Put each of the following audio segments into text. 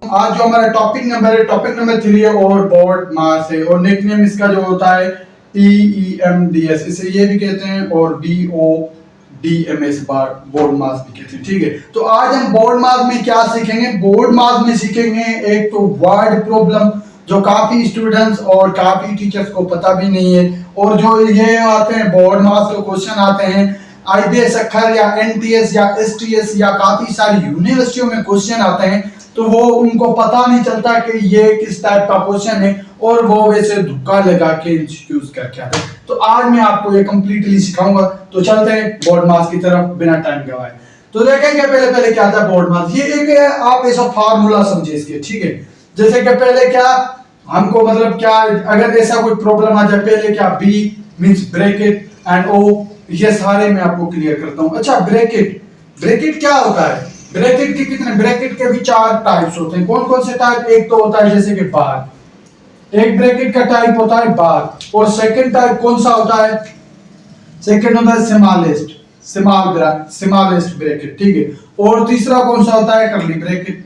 आज जो हमारा टॉपिक नंबर है, टॉपिक नंबर 3 है और बोर्ड मास है और निकनेम इसका जो होता है PEMDS, इसे ये भी कहते हैं और BODMS बोर्ड मास भी कहते हैं। ठीक है, तो आज हम बोर्ड मास में क्या सीखेंगे? बोर्ड मास में सीखेंगे एक तो वर्ड प्रॉब्लम जो काफी स्टूडेंट्स और काफी टीचर्स को पता भी नहीं है, और जो ये आते हैं बोर्ड मास के क्वेश्चन आते हैं IBS अखर या NTS या STS या काफी सारी यूनिवर्सिटियों में क्वेश्चन आते हैं, तो वो उनको पता नहीं चलता कि ये किस टाइप का क्वेश्चन है और वो वैसे धुक्का लगा के इंस्टीट्यूट करके आते हैं। तो आज मैं आपको ये कंप्लीटली सिखाऊंगा। तो चलते हैं बोर्ड मास की तरफ बिना टाइम गवाए। तो देखेंगे पहले क्या था बोर्ड मास। ये एक आप ऐसा फार्मूला समझे इसके, ठीक है। जैसे कि पहले क्या हमको मतलब क्या अगर ऐसा कोई प्रॉब्लम आ जाए, पहले क्या B means bracket and O, ये सारे मैं आपको क्लियर करता हूं। अच्छा, ब्रैकेट क्या होता है? ब्रैकेट के कितने, ब्रैकेट के भी 4 टाइप्स होते हैं। कौन कौन से टाइप? एक तो होता है जैसे कि बार, एक ब्रैकेट का टाइप होता है बार, और सेकंड टाइप कौन सा होता है? सेकंड होता है स्मॉलेस्ट ब्रैकेट, ठीक है। और तीसरा कौन सा होता है? Curly bracket.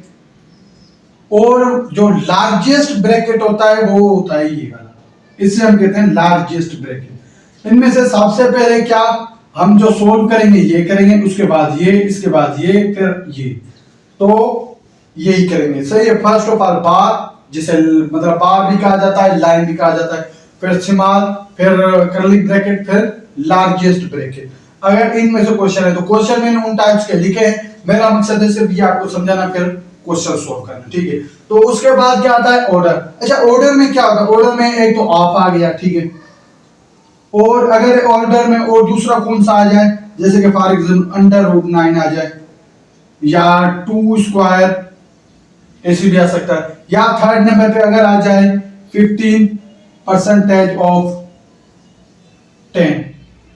और जो लार्जेस्ट ब्रैकेट होता है वो होता है ये वाला, इसे हम कहते हैं लार्जेस्ट ब्रैकेट। इनमें से सबसे पहले क्या हम जो सोल्व करेंगे ये करेंगे, उसके बाद ये, इसके बाद ये, फिर ये, तो यही करेंगे। सही है। फर्स्ट ऑफ ऑल बार, जिसे मतलब बार भी कहा जाता है, लाइन भी कहा जाता है, फिर स्मॉल, फिर कर्ली ब्रैकेट, फिर लार्जेस्ट ब्रैकेट। अगर इनमें से क्वेश्चन है तो क्वेश्चन मैंने उन टाइप्स के लिखे हैं। मेरा मकसद है सिर्फ ये आपको समझाना, फिर क्वेश्चन सोल्व करना, ठीक है। तो उसके बाद क्या आता है? ऑर्डर। अच्छा, ऑर्डर में क्या होता है? ऑर्डर में एक तो ऑफ आ गया, ठीक है। और अगर ऑर्डर में और दूसरा कौन सा आ जाए, जैसे कि फॉर एग्जांपल √9 आ जाए या 2 स्क्वायर, ऐसे भी आ सकता है। या थर्ड नंबर पे अगर आ जाए 15% ऑफ 10,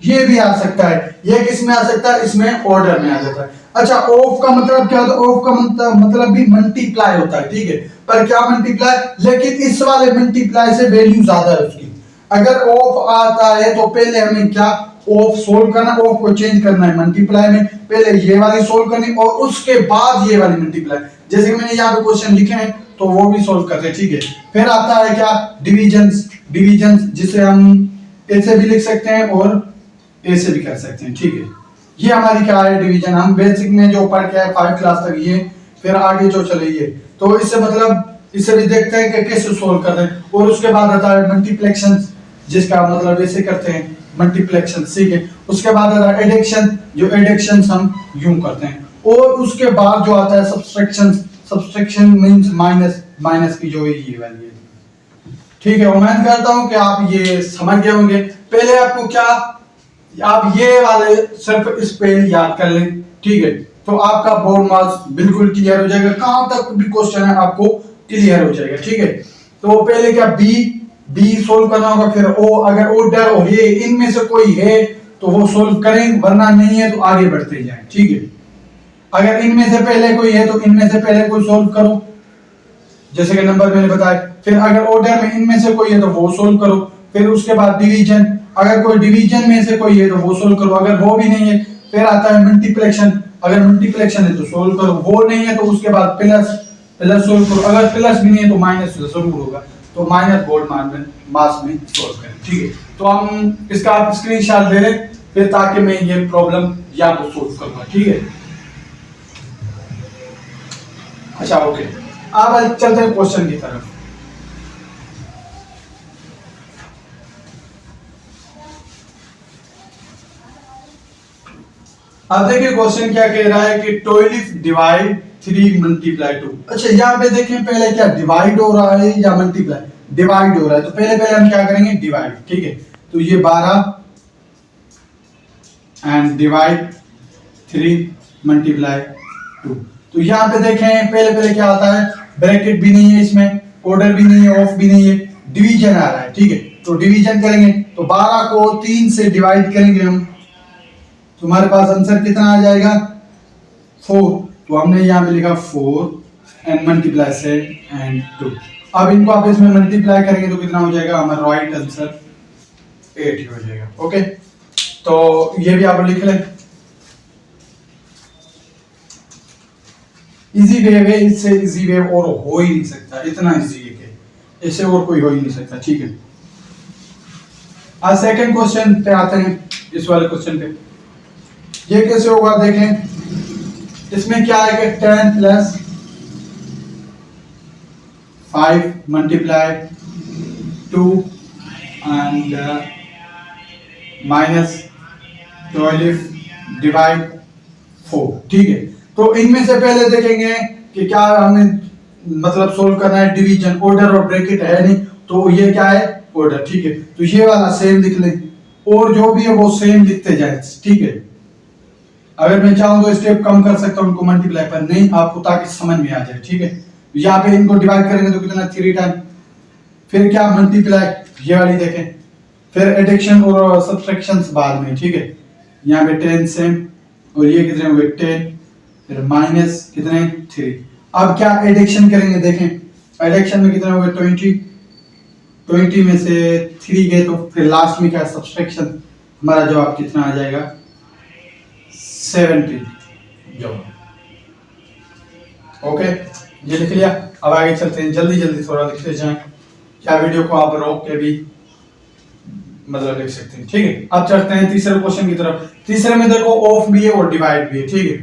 ये भी आ सकता है। ये किस में आ सकता है? इसमें ऑर्डर में आ जाता है। अच्छा, ऑफ का मतलब क्या होता है? ऑफ का मतलब भी मल्टीप्लाई होता है, ठीक है। पर क्या मल्टीप्लाई? लेकिन इस वाले मल्टीप्लाई से वैल्यू ज्यादा है उसकी। अगर ऑफ आता है तो पहले हमें क्या ऑफ सोल्व करना, ऑफ को चेंज करना है मल्टीप्लाई में। पहले ये वाली सोल्व करनी और उसके बाद ये वाली मल्टीप्लाई। जैसे कि मैंने यहाँ पे क्वेश्चन लिखे हैं तो वो भी सोल्व करते हैं, ठीक है। फिर आता है क्या? डिवीजन, जिसे हम ऐसे भी लिख सकते हैं और ऐसे भी कर सकते हैं, ठीक है। ये हमारी क्या है? डिवीजन। हम बेसिक में जो पढ़ के आए 5 क्लास तक ये, फिर आगे जो चले ये, तो इससे मतलब इससे भी देखते हैं कि कैसे सोल्व करते हैं। और उसके बाद आता है मल्टीप्लिकेशन, जिसका मतलब ऐसे करते हैं मल्टीप्लिकेशन, ठीक है। उसके बाद आता है एडिशन, जो एडिशन हम यूं करते हैं। और उसके बाद जो आता है सब्सट्रैक्शन मींस माइनस की जो ये वाली है, ठीक है। उम्मीद करता हूं कि आप ये समझ गए होंगे। पहले आपको क्या, आप ये वाले सिर्फ इस पे याद कर लें, ठीक है। तो आपका बोर्ड मार्क्स बिल्कुल क्लियर हो जाएगा। कहां तक भी क्वेश्चन है आपको क्लियर हो जाएगा, ठीक है। तो पहले क्या बी सोल्व करना होगा, फिर ओ, अगर ऑर्डर और ये इनमें से कोई है तो वो सोल्व करें, वरना नहीं है तो आगे बढ़ते जाएं, ठीक है। अगर इनमें से पहले कोई है तो इनमें से पहले कोई सोल्व करो, जैसे कि नंबर मैंने बताया। फिर अगर ऑर्डर में इनमें से कोई है तो वो सोल्व करो। फिर उसके बाद डिवीजन, अगर कोई डिवीजन में से कोई है तो वो सोल्व करो। अगर वो भी नहीं है फिर आता है मल्टीप्लिकेशन, अगर मल्टीप्लिकेशन है तो सोल्व करो, वो नहीं है तो उसके बाद प्लस सोल्व करो। अगर प्लस भी नहीं है तो माइनस जरूर होगा, तो माइनस बोर्ड मास में सोल्व करें, ठीक है। तो हम इसका आप स्क्रीनशॉट ले लें फिर, ताकि मैं ये प्रॉब्लम या तो सोल्व करूंगा, ठीक है। अच्छा, ओके। अब चलते हैं क्वेश्चन की तरफ। अब देखिए क्वेश्चन क्या कह रहा है कि 12 डिवाइड 3 मल्टीप्लाई 2। अच्छा, यहाँ पे देखें पहले क्या डिवाइड हो रहा है या मल्टीप्लाई? डिवाइड हो रहा है, तो पहले हम क्या करेंगे? डिवाइड, ठीक है। तो ये 12 एंड डिवाइड 3 मल्टीप्लाई 2। तो यहाँ पे देखें पहले क्या आता है? ब्रैकेट भी नहीं है इसमें, ऑर्डर भी नहीं है, ऑफ भी नहीं है, डिवीजन आ रहा है, ठीक है। तो डिवीजन करेंगे तो 12 को 3 से डिवाइड करेंगे हम, तुम्हारे पास आंसर कितना आ जाएगा? 4। तो हमने यहाँ पे लिखा 4 एंड मल्टीप्लाई से एंड 2। अब इनको आप इसमें मल्टीप्लाई करेंगे तो कितना हो जाएगा? हमारा राइट आंसर 8 हो जाएगा, ओके। तो ये भी आप लिख लें। इजी वेव है, इससे इजी वेव और हो ही नहीं सकता, इतना इजी है कि इससे और कोई हो ही नहीं सकता। ठीक है, आज सेकंड क्वेश्चन पे आते हैं। इस वाले क्वेश्चन पे ये कैसे होगा देखें। इसमें क्या है कि 10 plus 5 multiply 2 and minus 12 divide 4। ठीक है, तो इनमें से पहले देखेंगे कि क्या हमें मतलब सोल्व करना है डिवीजन, ऑर्डर और ब्रैकेट है नहीं, तो ये क्या है ऑर्डर। ठीक है, तो ये वाला सेम लिख लें और जो भी है वो सेम लिखते जाए। ठीक है, अगर मैं चाहूँ तो स्टेप कम कर सकता हूँ उनको मल्टीप्लाई पर, नहीं आपको ताकि समझ में आ जाए। ठीक है, यहाँ पे इनको डिवाइड करेंगे तो कितना 3 टाइम, फिर क्या मल्टीप्लाई ये वाली देखें, फिर एडिशन और सब्ट्रैक्शन बाद में। ठीक है, यहाँ पे 10 सेम और ये कितने हुए 10, फिर माइनस कितने 3। अब क्या एडिशन करेंगे देखें, एडिशन में कितने हुए 20 में से 3 गए तो फिर लास्ट में क्या सब्ट्रैक्शन, हमारा जवाब कितना आ जाएगा 70 जवाब। ओके, ये लिख लिया। अब आगे चलते हैं, जल्दी जल्दी थोड़ा लिखते जाएं, क्या वीडियो को आप रोक के भी मतलब लिख सकते हैं। ठीक है, अब चलते हैं तीसरे क्वेश्चन की तरफ। तीसरे में देखो ऑफ भी है और डिवाइड भी है। ठीक है,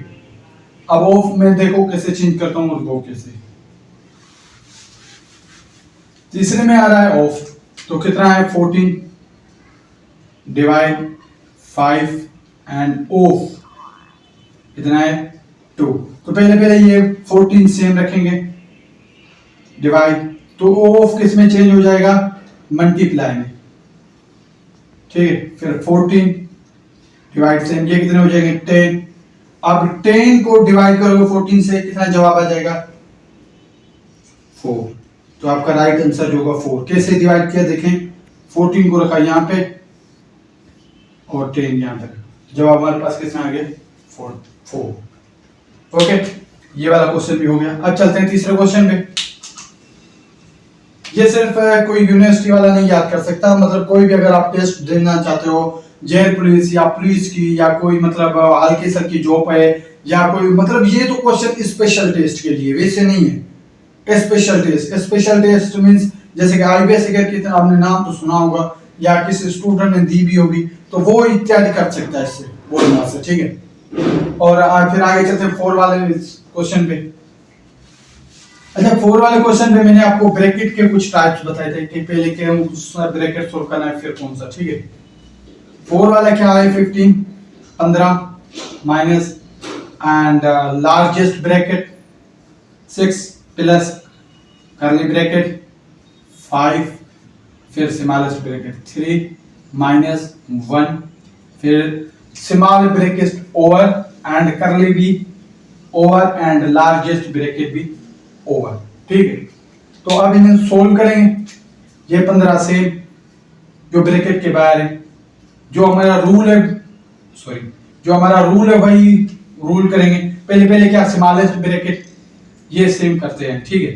अब ऑफ में देखो कैसे चेंज करता हूं और वो कैसे। तीसरे में आ रहा है ऑफ, तो कितना है 14 डिवाइड 5 एंड ऑफ कितना है 2। तो पहले ये 14 सेम रखेंगे, डिवाइड तो ऑफ किस में चेंज हो जाएगा मल्टीप्लाई में। ठीक है, फिर 14 डिवाइड सेम, ये कितने हो जाएंगे 10। अब 10 को डिवाइड करोगे 14 से कितना जवाब आ जाएगा 4। तो आपका राइट आंसर जो होगा 4। कैसे डिवाइड किया देखें, 14 को रखा यहाँ पे और 10 यहाँ पे, जवाब हमारे पास कितना आ गया 4। ओके, ये वाला क्वेश्चन भी हो गया। अब चलते हैं तीसरे क्वेश्चन पे। ये सिर्फ कोई यूनिवर्सिटी वाला नहीं याद कर सकता, मतलब कोई भी अगर आप टेस्ट देना चाहते हो, जेल पुलिस या पुलिस की या कोई मतलब हल्की सर की जॉब है या कोई मतलब, ये तो क्वेश्चन स्पेशल टेस्ट के लिए, वैसे नहीं है। Special test, special test means जैसे कि आईबीएस अगर आपने नाम तो सुना होगा या किसी स्टूडेंट ने दी भी होगी, तो वो इत्यादि कर सकता है इससे बोलना से। ठीक है, और फिर आगे चलते हैं 4 वाले क्वेश्चन पे। अच्छा, 4 वाले क्वेश्चन पे मैंने आपको ब्रैकेट के कुछ टाइप्स बताए थे कि पहले के हम ब्रैकेट सोल्व करना है फिर कौन सा। ठीक है, 4 वाला क्या है 15 minus and largest bracket 6 plus curly bracket 5, फिर स्मॉलेस्ट ब्रैकेट 3 माइनस 1, फिर small bracket over and curly भी ओवर एंड लार्जेस्ट ब्रैकेट भी ओवर। ठीक है, तो अब इन्हें सोल्व करेंगे। ये 15 सेम जो ब्रैकेट के बाहर है, जो हमारा रूल है, सॉरी जो हमारा रूल है वही रूल करेंगे। पहले क्या स्मॉलेस्ट ब्रैकेट ये सेम करते हैं। ठीक है,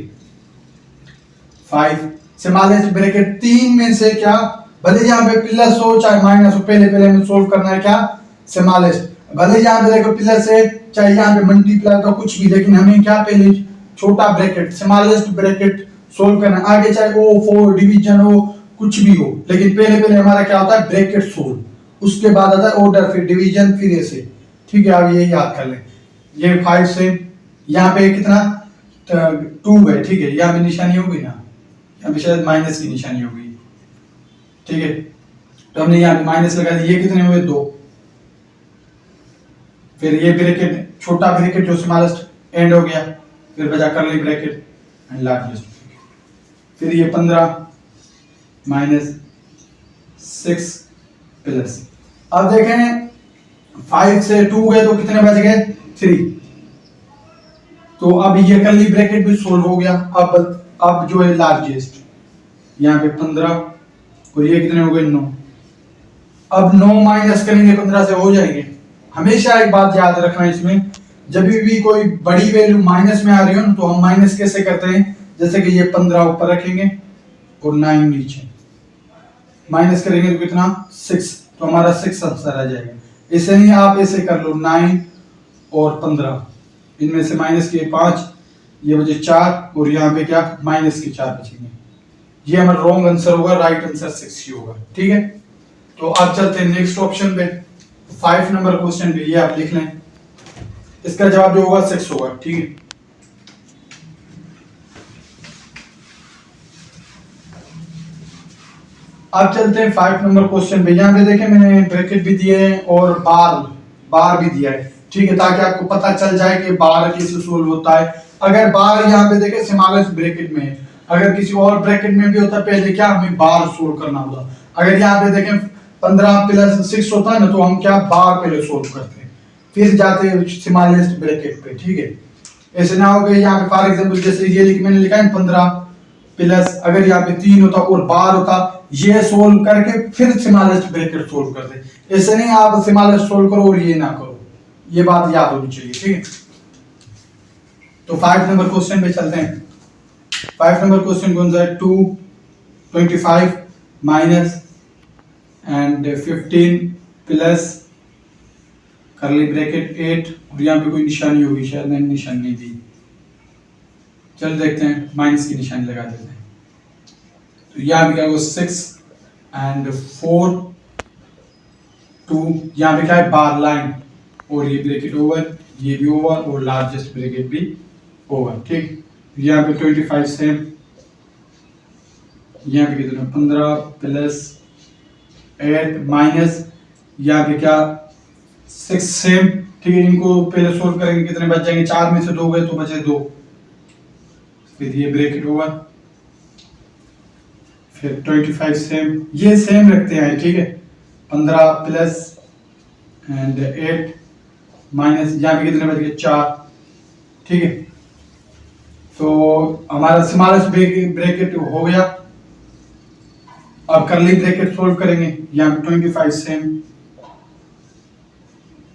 5 स्मॉलेस्ट ब्रैकेट 3 में से क्या, भले यहाँ पे प्लस हो चाहे माइनस हो, पहले हमें सोल्व करना है क्या स्मॉलेस्ट, भले यहाँ पे देखो प्लस है चाहे यहाँ पे मल्टीप्लाई का कुछ भी, लेकिन हमें क्या पहले छोटा ब्रैकेट स्मॉलेस्ट ब्रैकेट सोल्व करना है। आगे चाहे O4 डिवीजन हो कुछ भी हो, लेकिन पहले हमारा क्या होता है ब्रैकेट सोल्व, उसके बाद आता है ऑर्डर, फिर डिवीजन, फिर ऐसे। ठीक है, अब ये याद कर लें। ये 5 से यहाँ पे कितना 2 है। ठीक है, यहाँ पे निशानी होगी ना, यहाँ पे शायद माइनस की निशानी होगी। ठीक है, तो हमने यहाँ पे माइनस लगा दिया। ये कितने हुए 2, फिर ये ब्रैकेट छोटा ब्रैकेट जो स्मॉलेस्ट एंड हो गया, फिर बचा कर्ली ब्रैकेट एंड लार्जेस्ट, फिर ये 15 माइनस 6 प्लस। अब देखें 5 से 2 गए तो कितने बच गए 3। तो अब ये कर्ली ब्रैकेट भी सोल्व हो गया। अब जो है लार्जेस्ट, यहाँ पे 15 और ये कितने हो गए 9। अब 9 माइनस करेंगे 15 से हो जाएंगे। हमेशा एक बात याद रखना इसमें, जब भी कोई बड़ी वैल्यू माइनस में आ रही हो ना, तो हम माइनस कैसे करते हैं, जैसे कि ये 15 ऊपर रखेंगे और 9 नीचे, माइनस करेंगे तो कितना 6, तो हमारा 6 आंसर आ जाएगा। इसे नहीं आप ऐसे कर लो 9 और 15 इनमें से माइनस किए 5, ये बचे 4 और यहाँ पे क्या माइनस के 4 बचेंगे। ये हमारा रॉन्ग आंसर होगा, राइट आंसर 6 ही होगा। ठीक है, तो अब चलते हैं नेक्स्ट ऑप्शन पे, 5 नंबर क्वेश्चन पे। ये आप लिख लें, इसका जवाब जो होगा 6 होगा। ठीक है, अब चलते हैं 5 नंबर क्वेश्चन पे। यहाँ पे देखें मैंने ब्रैकेट भी दिए हैं और बार भी दिया है। ठीक है, ताकि आपको पता चल जाए कि बार कैसे सोल्व होता है। अगर बार यहाँ पे देखें स्मॉलेस्ट ब्रैकेट में है, अगर किसी और ब्रैकेट में भी होता पहले क्या हमें बार सोल्व करना होता। अगर यहाँ पे देखें 15 प्लस 6 होता है ना, तो हम क्या बार पहले सोल्व करते हैं फिर जाते हैं स्मॉलेस्ट ब्रैकेट पे। ठीक है, ऐसे ना हो गए यहाँ पे फॉर एग्जांपल जैसे ये मैंने लिखा है 15 प्लस, अगर यहाँ पे 3 होता और बार होता, ये सोल्व करके फिर स्मॉलेस्ट ब्रैकेट सोल्व करते। ऐसे नहीं आप स्मॉलेस्ट सोल्व करो और ये ना करो, ये बात याद होनी चाहिए। ठीक है, तो 5 नंबर क्वेश्चन पे चलते हैं। 5 नंबर क्वेश्चन कौन सा है? 225 माइनस एंड 15 प्लस करली ब्रैकेट 8, और यहाँ पे कोई निशानी होगी, शायद मैंने निशानी नहीं दी। चल देखते हैं, माइनस की निशानी लगा देते हैं। तो यहाँ पे क्या होगा 6 एंड 4 2, यहाँ पे क्या है बार लाइन, और ये ब्रैकेट ओवर, ये भी ओवर और लार्जेस्ट ब्रैकेट भी ओवर। ठीक, यहाँ पे 25 सेम, यहाँ पे कितना 15 प्लस 8 माइनस यहाँ पे क्या 6 सेम। ठीक है, इनको पहले सोल्व करेंगे, कितने बच जाएंगे, 4 में से 2 गए तो बचे 2, फिर ये ब्रैकेट ओवर, फिर 25 सेम, ये सेम रखते हैं। ठीक है, 15 प्लस एंड 8 माइनस यहाँ पे कितने बच गए 4। ठीक है, तो हमारा स्मॉलेस्ट ब्रैकेट हो गया। अब करली ब्रैकेट सोल्व करेंगे, यहाँ पे 25 सेम,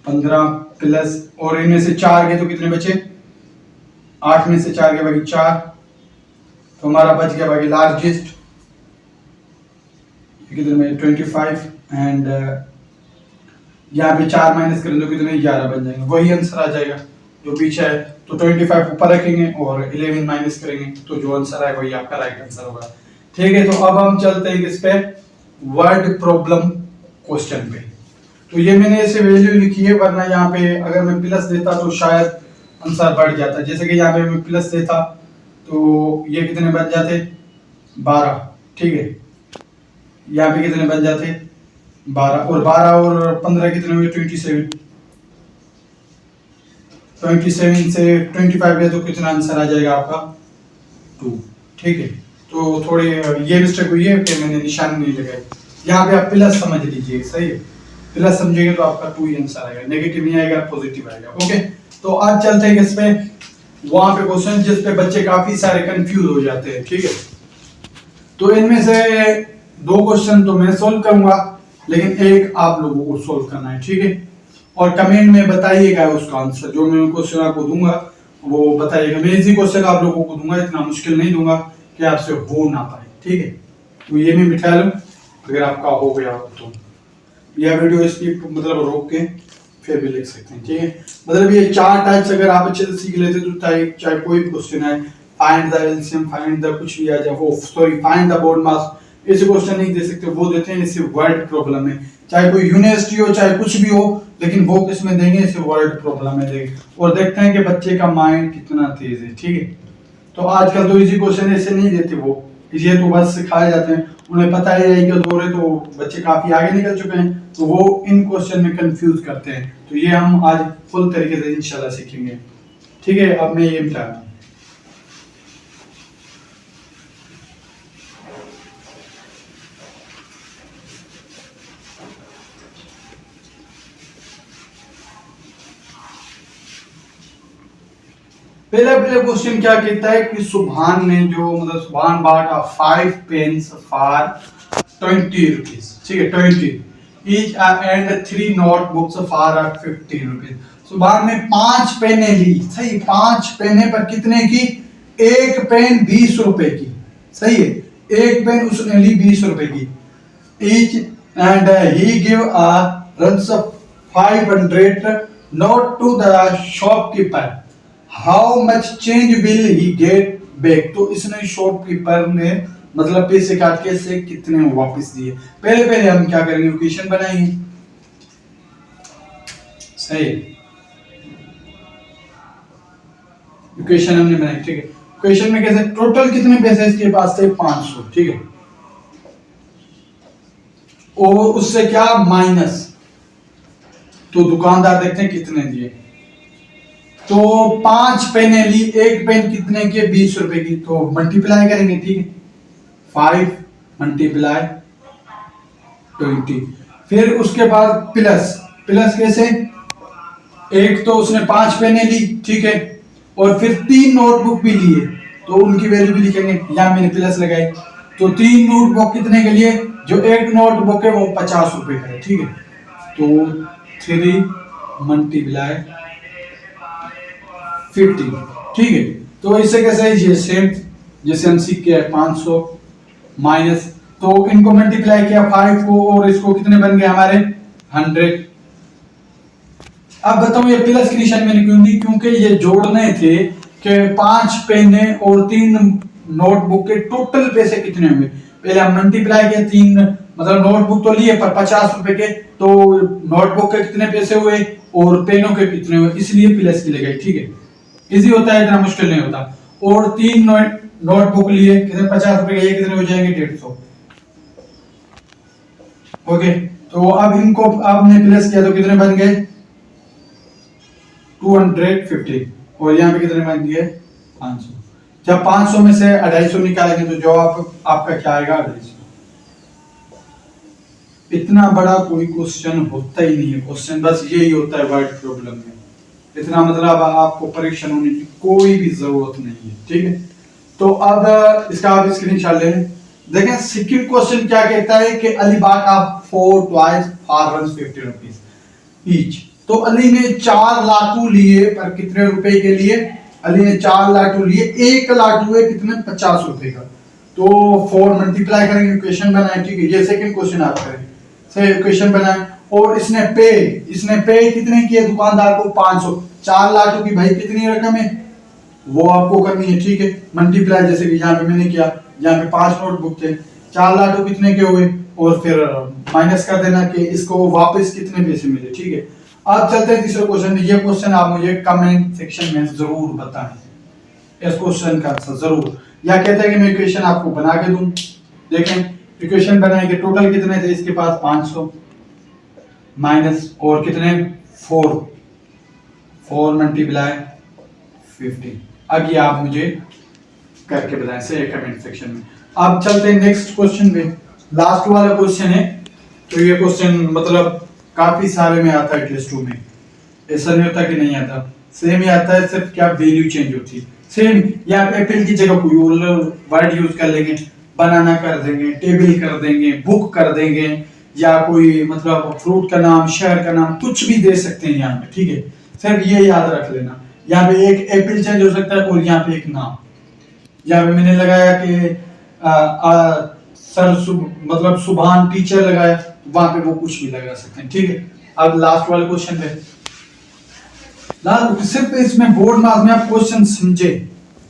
15 प्लस और इनमें से 4 गए तो कितने बचे, 8 में से 4 गए बाकी 4, तो हमारा बच गया बाकी लार्जेस्ट कितने में 25 एंड यहाँ पे 4 माइनस करें तो कितने 11 बन जाएंगे, वही आंसर आ जाएगा जो पीछे है। तो 25 ऊपर रखेंगे और 11 माइनस करेंगे तो जो आंसर आएगा वही आपका राइट आंसर होगा। ठीक है, तो अब हम चलते हैं किस पे, वर्ड प्रॉब्लम क्वेश्चन पे। तो ये मैंने ऐसे वैल्यू लिखी है, वरना यहाँ पे अगर मैं प्लस देता तो शायद आंसर बढ़ जाता। जैसे कि यहाँ पे मैं प्लस देता तो ये कितने बन जाते 12। ठीक है, यहाँ पे कितने बन जाते 12 और 12 और 15 कितने हुए 27। 27 से 25 गए तो कितना आंसर आ जाएगा आपका 2। ठीक है, तो थोड़ी ये मिस्टेक हुई है कि मैंने निशान नहीं लगाई, यहाँ पे आप प्लस समझ लीजिए। सही है, प्लस समझेंगे तो आपका 2 ही आंसर आएगा, नेगेटिव नहीं आएगा, पॉजिटिव आएगा। ओके, तो आज चलते हैं किस पे, वहां पे क्वेश्चन जिस पे बच्चे काफी सारे कंफ्यूज हो जाते हैं। ठीक है, तो इनमें से 2 क्वेश्चन तो मैं सोल्व करूंगा, लेकिन एक आप लोगों को सोल्व करना है। ठीक है, और कमेंट में बताइएगा उसका आंसर, जो मैं क्वेश्चन आपको दूंगा वो बताइएगा। मैं इजी क्वेश्चन आप लोगों को दूंगा, इतना मुश्किल नहीं दूंगा कि आपसे हो ना पाए। ठीक है, तो ये मैं मिठा लूं, अगर आपका हो गया हो तो यह वीडियो इसकी मतलब रोक के फिर भी लिख सकते हैं। ठीक है, मतलब ये 4 टाइप्स अगर आप अच्छे से सीख लेते तो चाहे कोई भी क्वेश्चन है, find the LCM, find the कुछ भी आ जाए, वो सॉरी फाइंड द बोर्ड मास, ऐसे क्वेश्चन नहीं दे सकते, वो देते हैं इसे वर्ड प्रॉब्लम में। चाहे कोई यूनिवर्सिटी हो चाहे कुछ भी हो, लेकिन वो किस में देंगे, इसे वर्ड प्रॉब्लम में देंगे, और देखते हैं कि बच्चे का माइंड कितना तेज है। ठीक है, तो आजकल तो इजी क्वेश्चन ऐसे नहीं देते, वो ये तो बस सिखाए जाते हैं, उन्हें पता है कि दो रहे, तो बच्चे काफी आगे निकल चुके हैं, तो वो इन क्वेश्चन में कंफ्यूज करते हैं। तो ये हम आज फुल तरीके से इंशाल्लाह सीखेंगे। ठीक है, अब मैं ये बता रहा हूँ, पहले क्वेश्चन क्या कहता है कि सुभान ने जो मतलब सुभान bought 5 pens फॉर 20 रुपीज। ठीक है, 20 each and 3 notebooks for 50 rupees. सुभान ने 5 पेनें ली। सही, 5 पेनें पर कितने की, एक पेन 20 रुपए की। सही है, एक पेन उसने ली 20 रुपए की। each and he give a runs of 500 note to the shopkeeper। How much change will he get back, तो इसने शॉपकीपर ने मतलब पैसे काट के से कितने वापस दिए। पहले पहले हम क्या करेंगे, इक्वेशन बनाएंगे। सही, इक्वेशन हमने बनाई, ठीक है। इक्वेशन में कैसे, टोटल कितने पैसे इसके पास थे, 500, ठीक है। और उससे क्या माइनस, तो दुकानदार देखते हैं कितने दिए। तो 5 पेने ली, एक पेन कितने के, 20 रुपए की, तो मल्टीप्लाई करेंगे, ठीक है। 5 मल्टीप्लाई 20, फिर उसके बाद प्लस, प्लस कैसे, एक तो उसने 5 पेने ली, ठीक है, और फिर 3 नोटबुक भी लिए, तो उनकी वैल्यू भी लिखेंगे, यहां मैंने प्लस लगाई। तो 3 नोटबुक कितने के लिए, जो एक नोटबुक है वो 50 रुपए का है, ठीक है। तो 3 मल्टीप्लाई 50, ठीक है। तो इससे कैसे है, ये सेम जैसे हम सीख के 500 माइनस, तो इनको मल्टीप्लाई किया 5 को, और इसको कितने बन गए हमारे 100। अब बताओ ये प्लस की निशानी मैंने क्यों दी, क्योंकि ये जोड़ने थे कि 5 पेने और 3 नोटबुक के टोटल पैसे कितने होंगे। पहले हम मल्टीप्लाई किया, 3 मतलब नोटबुक तो लिए पर 50 रुपए के, तो नोटबुक के कितने पैसे हुए और पेनों के कितने हुए, इसलिए प्लस की लगाई, ठीक है। इजी होता है, इतना मुश्किल नहीं होता। और 3 नोटबुक लिए, कितने 50 रुपए के, ये कितने हो जाएंगे 150। ओके, तो अब इनको आपने प्लस किया तो कितने बन गए 250, और यहाँ पे कितने बन गए 500। जब 500 में से 250 निकालेंगे तो जवाब आपका क्या आएगा 250। इतना बड़ा कोई क्वेश्चन होता ही नहीं है, क्वेश्चन बस यही होता है वर्ड प्रॉब्लम में। इतना मतलब आपको परीक्षण होने की कोई भी जरूरत नहीं है, ठीक है। तो अब इसका आप स्क्रीनशॉट ले लें। देखें सेकंड क्वेश्चन क्या कहता है कि Ali bought a 4 toys for 150 rupees each। तो अली ने 4 लाटू लिए, पर कितने रुपए के लिए, अली ने 4 लाटू लिए, एक लाटू है कितने 50 रुपए का। तो 4 मल्टीप्लाई करेंगे, इक्वेशन बनाए, ठीक है। ये सेकंड क्वेश्चन आप करें, सही इक्वेशन बनाए। और इसने पे कितने किए दुकानदार को 500, 4 लाटू की भाई कितनी रकम है वो आपको करनी है, ठीक है। मल्टीप्लाई जैसे कि यहाँ पे मैंने किया, यहाँ पे 5 नोटबुक थे, 4 लाटू कितने के हुए, और फिर माइनस कर देना कि इसको वापस कितने पैसे मिले, ठीक है। अब चलते हैं तीसरे क्वेश्चन में। ये क्वेश्चन आप मुझे कमेंट सेक्शन में जरूर बताएं इस क्वेश्चन का आंसर जरूर, या कहते हैं कि मैं इक्वेशन आपको बना के दूं। देखें इक्वेशन बनाएंगे, टोटल कितने थे इसके पास 500 माइनस और कितने 4 मल्टीप्लाई 50। अब ये आप मुझे करके बताएं सही कमेंट सेक्शन में। अब चलते हैं नेक्स्ट क्वेश्चन पे, लास्ट वाला क्वेश्चन है। तो ये क्वेश्चन मतलब काफी सारे में आता है टेस्ट 2 में, ऐसा नहीं होता कि नहीं आता, सेम ही आता है, सिर्फ क्या वैल्यू चेंज होती है सेम। या एप्पल की जगह कोई और वर्ड यूज कर लेंगे, बनाना कर देंगे, टेबल कर देंगे, बुक कर देंगे, या कोई मतलब फ्रूट का नाम, शहर का नाम, कुछ भी दे सकते हैं यहाँ पे, ठीक है। सिर्फ ये याद रख लेना, यहाँ पे एक एप्पल चेंज हो सकता है और यहाँ पे एक नाम। यहाँ पे मैंने लगाया कि मतलब सुभान टीचर लगाया, वहां पे वो कुछ भी लगा सकते हैं, ठीक है। अब लास्ट वाले क्वेश्चन पे, लास्ट सिर्फ इसमें बोर्ड मार्क में आप क्वेश्चन समझे,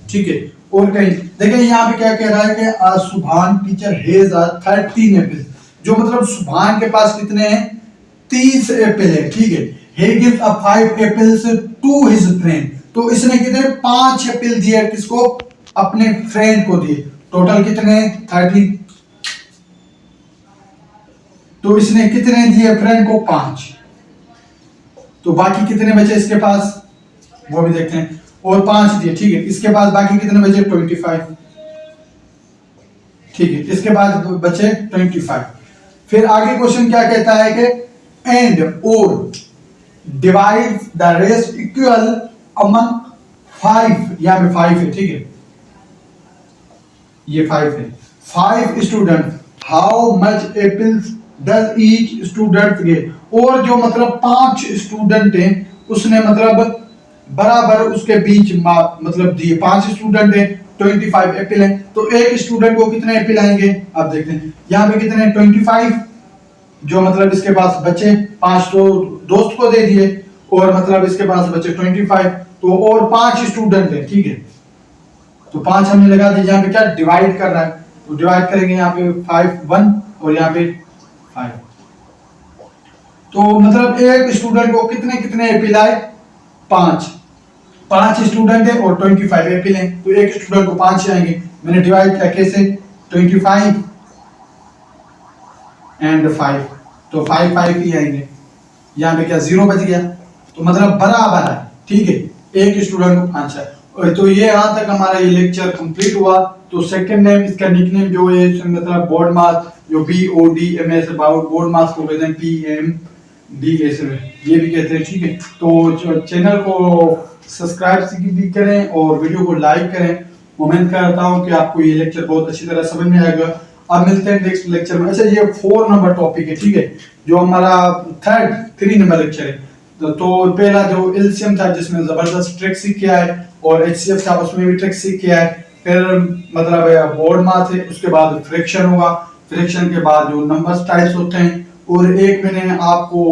ठीक है। और कहीं देखिए यहाँ पे क्या कह रहा है कि सुभान टीचर हैज 13 एप्पल, जो मतलब सुभान के पास कितने हैं 30 एप्पल है, ठीक है। he gives a 5 apples to his friend, तो इसने कितने 5 एप्पल दिए, किसको अपने फ्रेंड को दिए, टोटल कितने 30। तो इसने कितने दिए फ्रेंड को 5, तो बाकी कितने बचे इसके पास वो भी देखते हैं, और 5 दिए, ठीक है। इसके बाद बाकी कितने बचे 25, ठीक है। इसके बाद बचे 25। फिर आगे क्वेश्चन क्या कहता है कि एंड और divide the rest equal among 5, यहाँ पे 5 है, ठीक है, ये 5 है। 5 student, how much apples does each student gate, और जो मतलब 5 स्टूडेंट हैं उसने मतलब बराबर उसके बीच मतलब दिए, 5 स्टूडेंट हैं 25 एप्पल हैं, तो एक स्टूडेंट को कितने एप्पल आएंगे अब देखते हैं। यहाँ पे कितने 25, जो मतलब इसके पास बचे 5 तो दोस्त को दे दिए, और मतलब इसके पास बचे 25, तो और 5 स्टूडेंट है, ठीक है, तो 5 हमने लगा दिया। यहाँ पे क्या डिवाइड कर रहा है, तो डिवाइड करेंगे यहाँ पे 5 1 और यहाँ पे 5। तो मतलब एक स्टूडेंट को कितने कितने एपिल आए, 5 स्टूडेंट है और 25 एपिल हैं, तो एक स्टूडेंट को 5 आएंगे। मैंने डिवाइड किया कैसे, 25 एंड 5, तो 5 ही आएंगे। यहाँ पे क्या 0 बच गया, तो मतलब बराबर है, ठीक है, एक स्टूडेंट को 5 है। तो ये यहाँ तक हमारा ये लेक्चर कंप्लीट हुआ। तो सेकंड नेम, इसका निकनेम जो है मतलब बोर्ड मास, जो BODMAS बोर्ड मास को कहते हैं, PMDS ये भी कहते हैं, ठीक है। तो चैनल को सब्सक्राइब भी करें और वीडियो को लाइक करें। उम्मीद करता हूँ कि आपको ये लेक्चर बहुत अच्छी तरह समझ में आएगा। अब मिलते हैं नेक्स्ट लेक्चर में। अच्छा, ये 4 नंबर टॉपिक है, ठीक है, जो हमारा 3 नंबर लेक्चर है। तो पहला जो एलसीएम था जिसमें जबरदस्त ट्रिक सीख के आए, और एचसीएफ था उसमें भी ट्रिक सीख के आए। फिर मतलब बोर्ड मास है, उसके बाद फ्रैक्शन होगा, फ्रैक्शन के बाद जो नंबर टाइप्स होते हैं, और एक मैंने आपको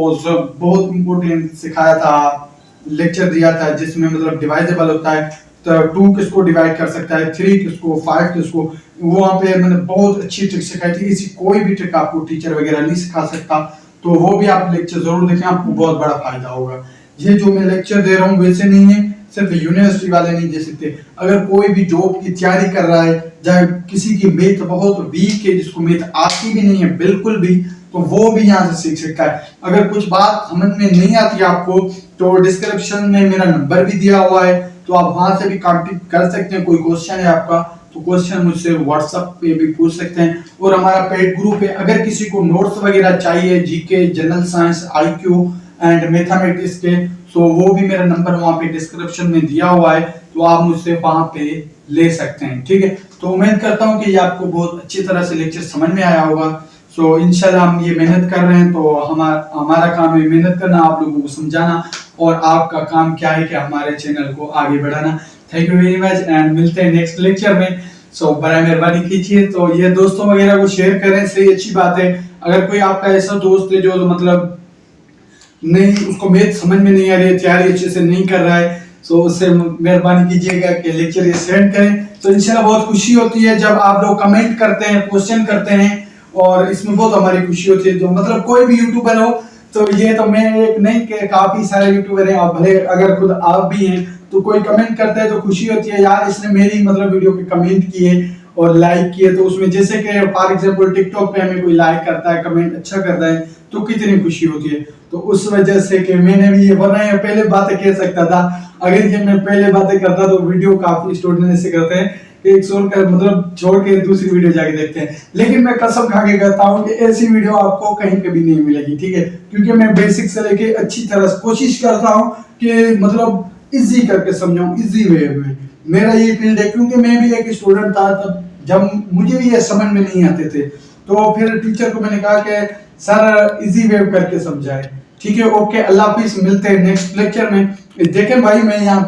बहुत इंपॉर्टेंट सिखाया था, लेक्चर दिया था जिसमें मतलब डिवाइजेबल होता है, तो 2 किसको डिवाइड कर सकता है, 3 किसको, 5 किसको, वहाँ पे मैंने बहुत अच्छी ट्रिक सिखाई थी। इसी कोई भी ट्रिक आपको टीचर वगैरह नहीं सिखा सकता, तो वो भी आप लेक्चर जरूर देखें, आपको बहुत बड़ा फायदा होगा। ये जो मैं लेक्चर दे रहा हूँ वैसे नहीं है, सिर्फ यूनिवर्सिटी वाले नहीं दे सकते। अगर कोई भी जॉब की तैयारी कर रहा है, चाहे किसी की मैथ बहुत वीक है, जिसको मैथ आती भी नहीं है बिल्कुल भी, तो वो भी यहाँ से सीख सकता है। अगर कुछ बात समझ में नहीं आती आपको, तो डिस्क्रिप्शन में मेरा नंबर भी दिया हुआ है, तो आप वहां से भी कांटेक्ट कर सकते हैं। कोई क्वेश्चन है आपका, तो क्वेश्चन मुझसे व्हाट्सएप पे भी पूछ सकते हैं। और हमारा पेड ग्रुप है, अगर किसी को नोट्स वगैरह चाहिए, GK, general science, IQ and mathematics के, तो वो भी मेरा नंबर वहाँ पे डिस्क्रिप्शन में दिया हुआ है, तो आप मुझसे वहाँ पे ले सकते हैं, ठीक है। तो उम्मीद करता हूँ कि ये आपको बहुत अच्छी तरह से लेक्चर समझ में आया होगा। सो इंशाल्लाह हम ये मेहनत कर रहे हैं, तो हमारा काम है मेहनत करना, आप लोगों को समझाना, और आपका काम क्या है कि हमारे चैनल को आगे बढ़ाना। Thank you very much, and मिलते हैं नेक्स्ट लेक्चर में। सो बड़ा मेहरबानी कीजिए, तो ये दोस्तों वगैरह को शेयर करें, सही अच्छी बात है। अगर कोई आपका ऐसा दोस्त है जो मतलब नहीं, उसको मैथ समझ में नहीं आ रही है, तैयारी अच्छे से नहीं कर रहा है, तो उससे मेहरबानी कीजिएगा कि लेक्चर ये सेंड करें। तो इंशाल्लाह बहुत खुशी होती है जब आप लोग कमेंट करते हैं, क्वेश्चन करते हैं, और इसमें बहुत हमारी खुशी होती है। जो मतलब कोई भी यूट्यूबर हो, तो ये तो मैं एक नहीं कि काफी सारे यूट्यूबर हैं, और भले अगर खुद आप भी हैं, तो कोई कमेंट करता है तो खुशी होती है, यार इसने मेरी मतलब वीडियो पे कमेंट किए और लाइक किए। तो उसमें जैसे कि फॉर एग्जांपल टिकटॉक पे हमें कोई लाइक करता है, कमेंट अच्छा करता है, तो कितनी खुशी होती है। तो उस वजह से कि मैंने भी ये, वरना ये पहले बातें कह सकता था, अगर ये मैं पहले बातें करता तो वीडियो काफी स्टूडेंट ऐसे करते हैं कि एक छोड़ कर मतलब छोड़ के दूसरी वीडियो जाके देखते हैं, लेकिन मैं कसम खा के कहता हूँ कि ऐसी वीडियो आपको कहीं कभी नहीं मिलेगी, ठीक है, क्योंकि मैं बेसिक से लेके अच्छी तरह से कोशिश करता हूँ कि मतलब इजी करके समझाऊं, इजी वे में। मेरा ये फील्ड है, क्योंकि मैं भी एक स्टूडेंट था तब, जब मुझे भी ये समझ में नहीं आते थे, तो फिर टीचर को मैंने कहा कि सर इजी वे करके समझाए, ठीक है। ओके, अल्लाह हाफिज, मिलते हैं नेक्स्ट लेक्चर में। देखें भाई, मैं यहाँ